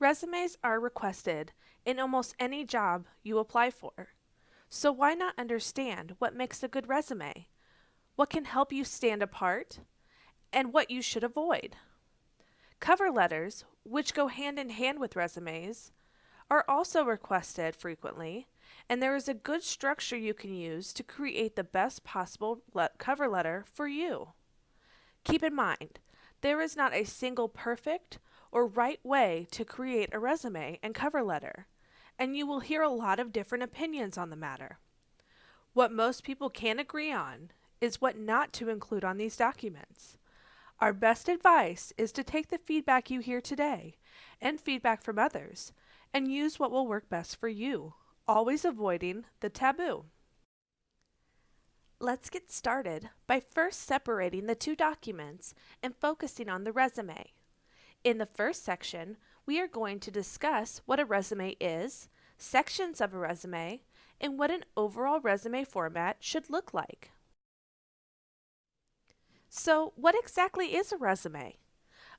Resumes are requested in almost any job you apply for. So why not understand what makes a good resume, what can help you stand apart, and what you should avoid? Cover letters, which go hand in hand with resumes, are also requested frequently, and there is a good structure you can use to create the best possible cover letter for you. Keep in mind, there is not a single perfect or right way to create a resume and cover letter, and you will hear a lot of different opinions on the matter. What most people can agree on is what not to include on these documents. Our best advice is to take the feedback you hear today and feedback from others and use what will work best for you, always avoiding the taboo. Let's get started by first separating the two documents and focusing on the resume. In the first section, we are going to discuss what a resume is, sections of a resume, and what an overall resume format should look like. So, what exactly is a resume?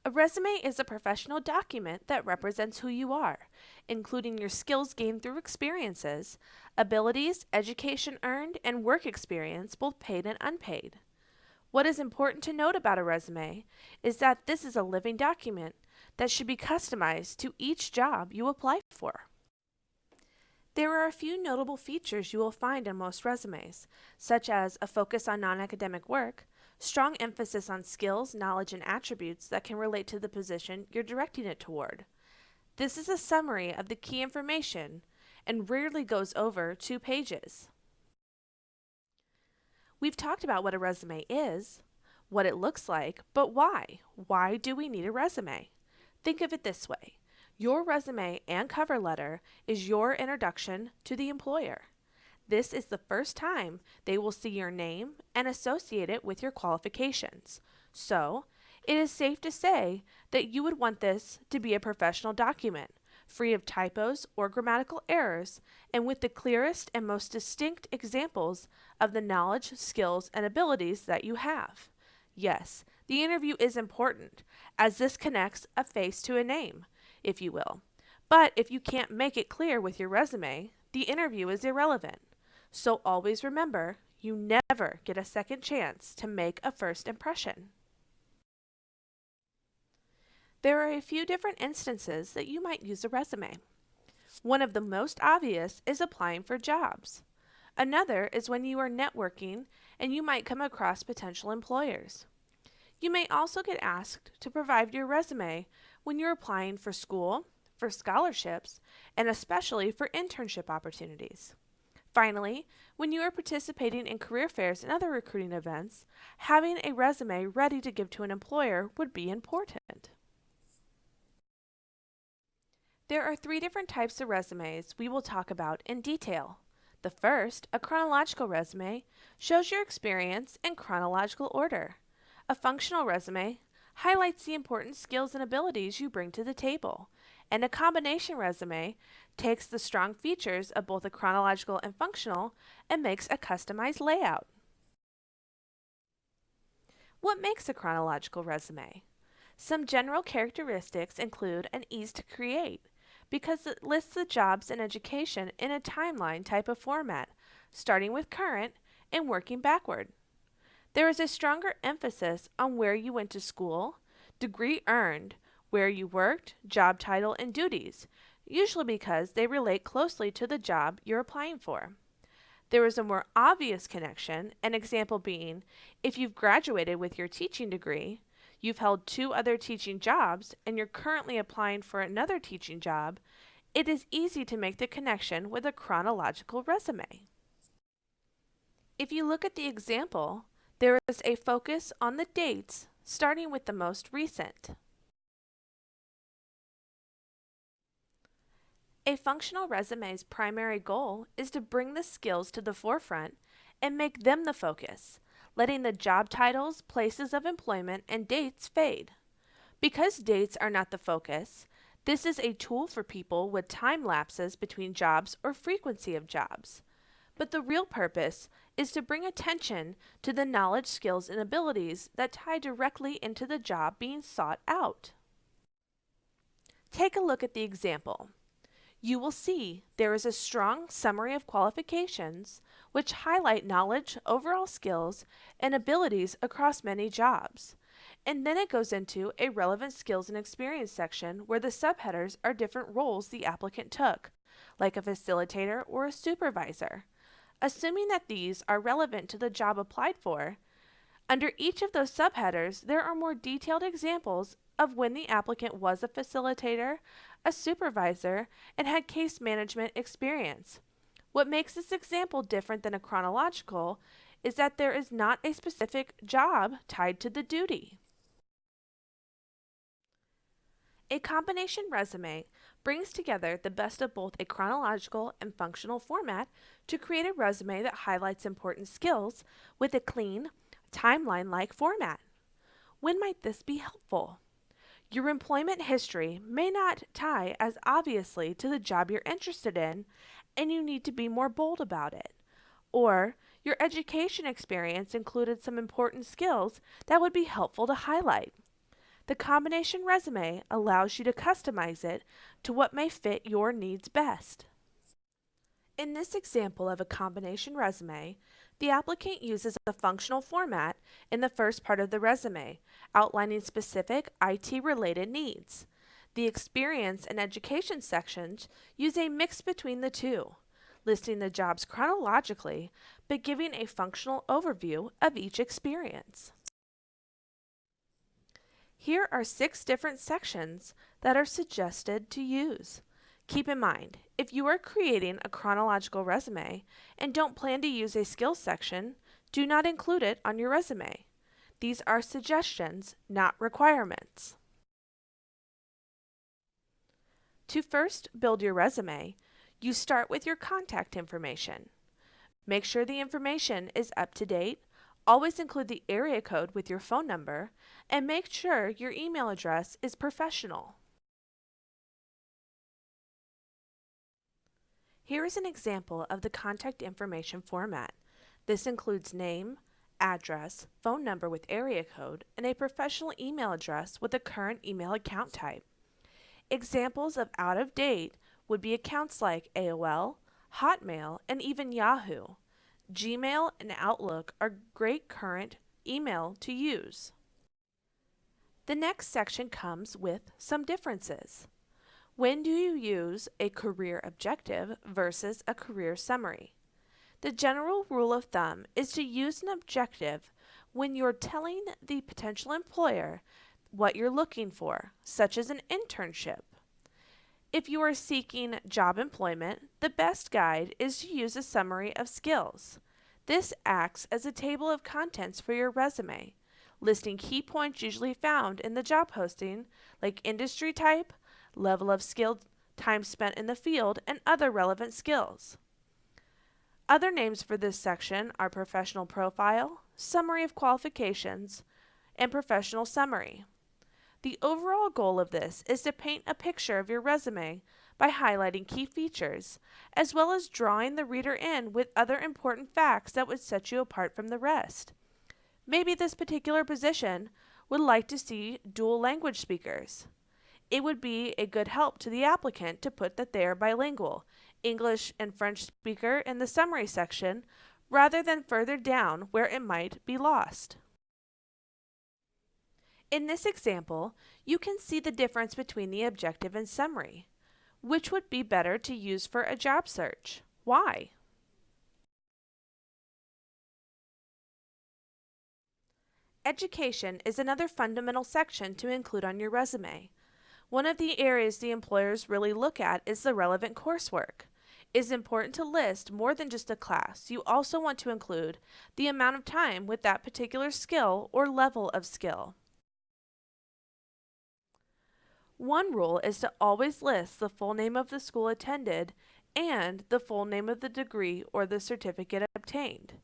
A resume is a professional document that represents who you are, including your skills gained through experiences, abilities, education earned, and work experience, both paid and unpaid. What is important to note about a resume is that this is a living document that should be customized to each job you apply for. There are a few notable features you will find in most resumes, such as a focus on non-academic work, strong emphasis on skills, knowledge, and attributes that can relate to the position you're directing it toward. This is a summary of the key information and rarely goes over 2 pages. We've talked about what a resume is, what it looks like, but why? Why do we need a resume? Think of it this way. Your resume and cover letter is your introduction to the employer. This is the first time they will see your name and associate it with your qualifications. So, it is safe to say that you would want this to be a professional document, free of typos or grammatical errors, and with the clearest and most distinct examples of the knowledge, skills, and abilities that you have. Yes, the interview is important, as this connects a face to a name, if you will. But if you can't make it clear with your resume, the interview is irrelevant. So always remember, you never get a second chance to make a first impression. There are a few different instances that you might use a resume. One of the most obvious is applying for jobs. Another is when you are networking and you might come across potential employers. You may also get asked to provide your resume when you're applying for school, for scholarships, and especially for internship opportunities. Finally, when you are participating in career fairs and other recruiting events, having a resume ready to give to an employer would be important. There are 3 different types of resumes we will talk about in detail. The first, a chronological resume, shows your experience in chronological order. A functional resume highlights the important skills and abilities you bring to the table, and a combination resume takes the strong features of both a chronological and functional and makes a customized layout. What makes a chronological resume? Some general characteristics include an ease to create, because it lists the jobs and education in a timeline type of format, starting with current and working backward. There is a stronger emphasis on where you went to school, degree earned, where you worked, job title, and duties, usually because they relate closely to the job you're applying for. There is a more obvious connection, an example being, if you've graduated with your teaching degree, you've held 2 other teaching jobs, and you're currently applying for another teaching job, it is easy to make the connection with a chronological resume. If you look at the example, there is a focus on the dates, starting with the most recent. A functional resume's primary goal is to bring the skills to the forefront and make them the focus, letting the job titles, places of employment, and dates fade. Because dates are not the focus, this is a tool for people with time lapses between jobs or frequency of jobs. But the real purpose is to bring attention to the knowledge, skills, and abilities that tie directly into the job being sought out. Take a look at the example. You will see there is a strong summary of qualifications which highlight knowledge, overall skills, and abilities across many jobs. And then it goes into a relevant skills and experience section where the subheaders are different roles the applicant took, like a facilitator or a supervisor. Assuming that these are relevant to the job applied for, under each of those subheaders, there are more detailed examples of when the applicant was a facilitator, a supervisor, and had case management experience. What makes this example different than a chronological is that there is not a specific job tied to the duty. A combination resume brings together the best of both a chronological and functional format to create a resume that highlights important skills with a clean, timeline-like format. When might this be helpful? Your employment history may not tie as obviously to the job you're interested in, and you need to be more bold about it. Or your education experience included some important skills that would be helpful to highlight. The combination resume allows you to customize it to what may fit your needs best. In this example of a combination resume, the applicant uses a functional format in the first part of the resume, outlining specific IT-related needs. The experience and education sections use a mix between the two, listing the jobs chronologically, but giving a functional overview of each experience. Here are 6 different sections that are suggested to use. Keep in mind, if you are creating a chronological resume and don't plan to use a skills section, do not include it on your resume. These are suggestions, not requirements. To first build your resume, you start with your contact information. Make sure the information is up to date. Always include the area code with your phone number, and make sure your email address is professional. Here is an example of the contact information format. This includes name, address, phone number with area code, and a professional email address with a current email account type. Examples of out of date would be accounts like AOL, Hotmail, and even Yahoo. Gmail and Outlook are great current email to use. The next section comes with some differences. When do you use a career objective versus a career summary? The general rule of thumb is to use an objective when you're telling the potential employer what you're looking for, such as an internship. If you are seeking job employment, the best guide is to use a summary of skills. This acts as a table of contents for your resume, listing key points usually found in the job posting, like industry type, level of skill, time spent in the field, and other relevant skills. Other names for this section are professional profile, summary of qualifications, and professional summary. The overall goal of this is to paint a picture of your resume by highlighting key features, as well as drawing the reader in with other important facts that would set you apart from the rest. Maybe this particular position would like to see dual language speakers. It would be a good help to the applicant to put that they are bilingual, English and French speaker in the summary section, rather than further down where it might be lost. In this example, you can see the difference between the objective and summary. Which would be better to use for a job search? Why? Education is another fundamental section to include on your resume. One of the areas the employers really look at is the relevant coursework. It is important to list more than just a class. You also want to include the amount of time with that particular skill or level of skill. One rule is to always list the full name of the school attended and the full name of the degree or the certificate obtained.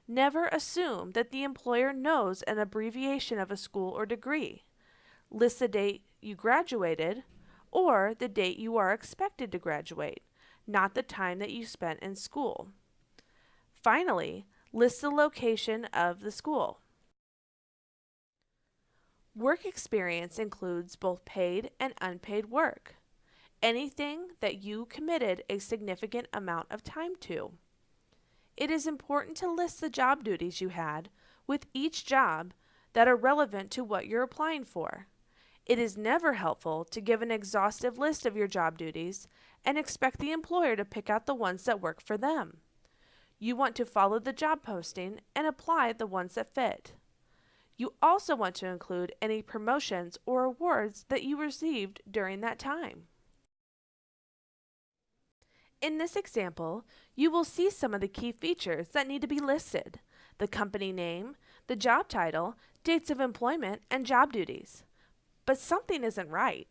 Never assume that the employer knows an abbreviation of a school or degree. List the date you graduated or the date you are expected to graduate, not the time that you spent in school. Finally, list the location of the school. Work experience includes both paid and unpaid work. anything that you committed a significant amount of time to. It is important to list the job duties you had with each job that are relevant to what you're applying for. It is never helpful to give an exhaustive list of your job duties and expect the employer to pick out the ones that work for them. You want to follow the job posting and apply the ones that fit. You also want to include any promotions or awards that you received during that time. In this example, you will see some of the key features that need to be listed: the company name, the job title, dates of employment, and job duties. But something isn't right.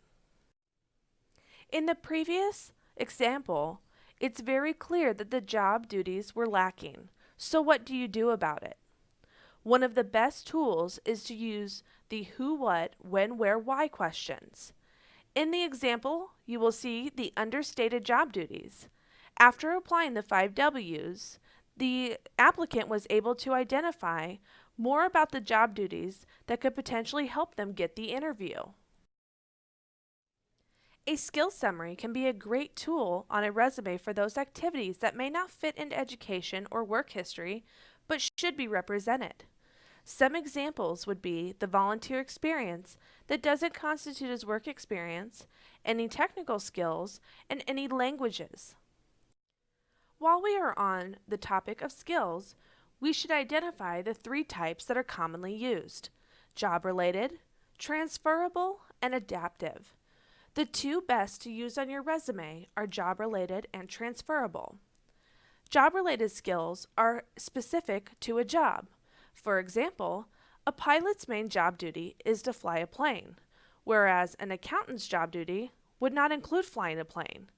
In the previous example, it's very clear that the job duties were lacking. So what do you do about it? One of the best tools is to use the who, what, when, where, why questions. In the example, you will see the understated job duties. After applying the 5 W's, the applicant was able to identify more about the job duties that could potentially help them get the interview. A skill summary can be a great tool on a resume for those activities that may not fit into education or work history, but should be represented. Some examples would be the volunteer experience that doesn't constitute as work experience, any technical skills, and any languages. While we are on the topic of skills, we should identify the 3 types that are commonly used: job-related, transferable, and adaptive. The 2 best to use on your resume are job-related and transferable. Job-related skills are specific to a job. For example, a pilot's main job duty is to fly a plane, whereas an accountant's job duty would not include flying a plane.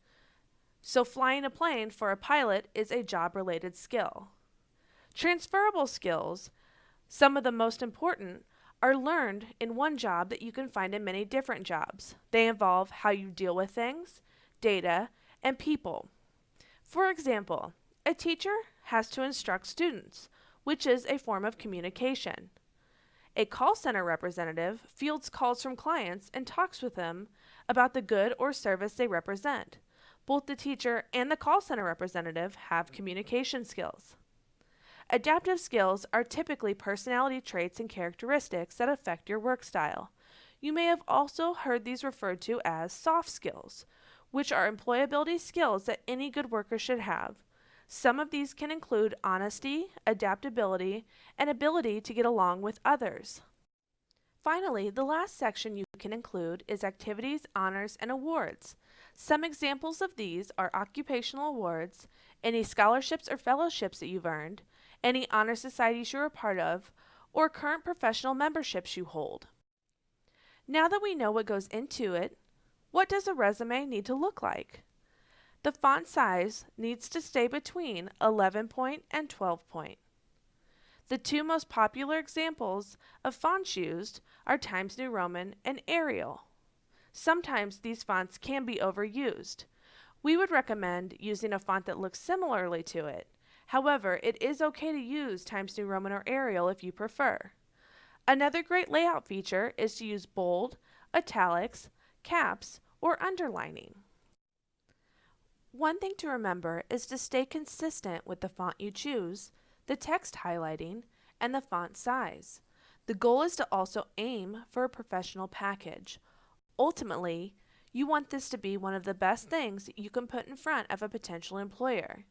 So flying a plane for a pilot is a job-related skill. Transferable skills, some of the most important, are learned in one job that you can find in many different jobs. They involve how you deal with things, data, and people. For example, a teacher has to instruct students, which is a form of communication. A call center representative fields calls from clients and talks with them about the good or service they represent. Both the teacher and the call center representative have communication skills. Adaptive skills are typically personality traits and characteristics that affect your work style. You may have also heard these referred to as soft skills, which are employability skills that any good worker should have. Some of these can include honesty, adaptability, and ability to get along with others. Finally, the last section you can include is activities, honors, and awards. Some examples of these are occupational awards, any scholarships or fellowships that you've earned, any honor societies you're a part of, or current professional memberships you hold. Now that we know what goes into it, what does a resume need to look like? The font size needs to stay between 11 point and 12 point. The 2 most popular examples of fonts used are Times New Roman and Arial. Sometimes these fonts can be overused. We would recommend using a font that looks similarly to it. However, it is okay to use Times New Roman or Arial if you prefer. Another great layout feature is to use bold, italics, caps, or underlining. One thing to remember is to stay consistent with the font you choose, the text highlighting, and the font size. The goal is to also aim for a professional package. Ultimately, you want this to be one of the best things you can put in front of a potential employer.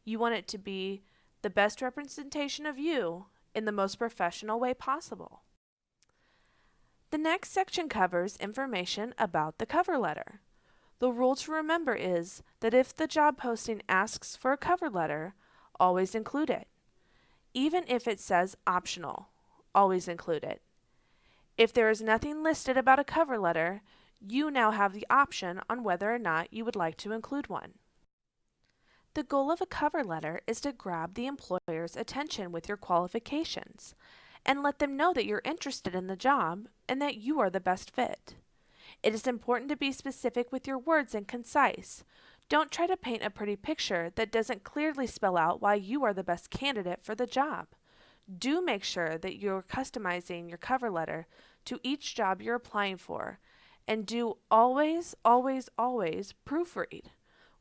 You want it to be the best representation of you in the most professional way possible. The next section covers information about the cover letter. The rule to remember is that if the job posting asks for a cover letter, always include it. Even if it says optional, always include it. If there is nothing listed about a cover letter, you now have the option on whether or not you would like to include one. The goal of a cover letter is to grab the employer's attention with your qualifications and let them know that you're interested in the job and that you are the best fit. It is important to be specific with your words and concise. Don't try to paint a pretty picture that doesn't clearly spell out why you are the best candidate for the job. Do make sure that you're customizing your cover letter to each job you're applying for And do always, always, always proofread.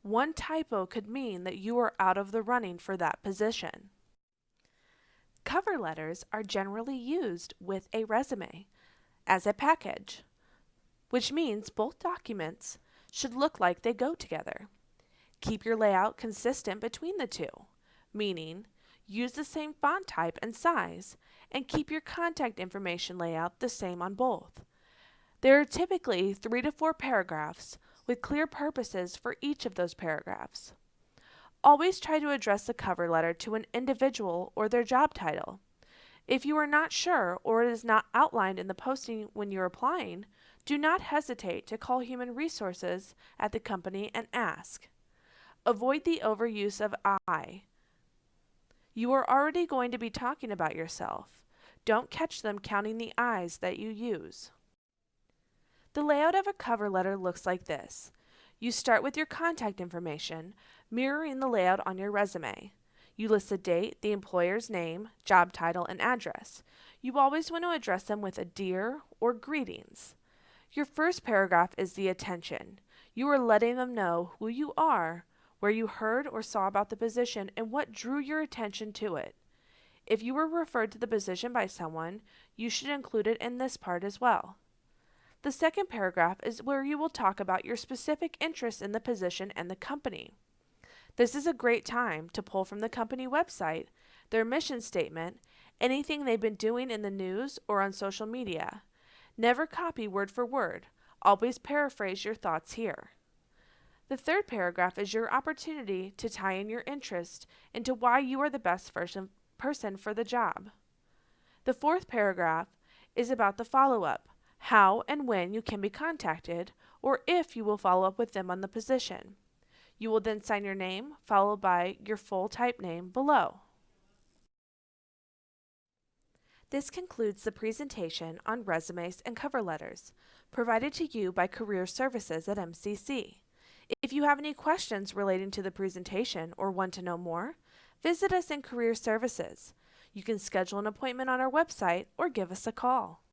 One typo could mean that you are out of the running for that position. Cover letters are generally used with a resume as a package, which means both documents should look like they go together. Keep your layout consistent between the two, meaning use the same font type and size, and keep your contact information layout the same on both. There are typically 3 to 4 paragraphs with clear purposes for each of those paragraphs. Always try to address the cover letter to an individual or their job title. If you are not sure or it is not outlined in the posting when you're applying, do not hesitate to call Human Resources at the company and ask. Avoid the overuse of I. You are already going to be talking about yourself. Don't catch them counting the I's that you use. The layout of a cover letter looks like this. You start with your contact information, mirroring the layout on your resume. You list the date, the employer's name, job title, and address. You always want to address them with a dear or greetings. Your first paragraph is the attention. You are letting them know who you are, where you heard or saw about the position, and what drew your attention to it. If you were referred to the position by someone, you should include it in this part as well. The second paragraph is where you will talk about your specific interest in the position and the company. This is a great time to pull from the company website, their mission statement, anything they've been doing in the news or on social media. Never copy word for word. Always paraphrase your thoughts here. The third paragraph is your opportunity to tie in your interest into why you are the best person for the job. The fourth paragraph is about the follow-up, how and when you can be contacted, or if you will follow up with them on the position. You will then sign your name, followed by your full type name below. This concludes the presentation on resumes and cover letters, provided to you by Career Services at MCC. If you have any questions relating to the presentation or want to know more, visit us in Career Services. You can schedule an appointment on our website or give us a call.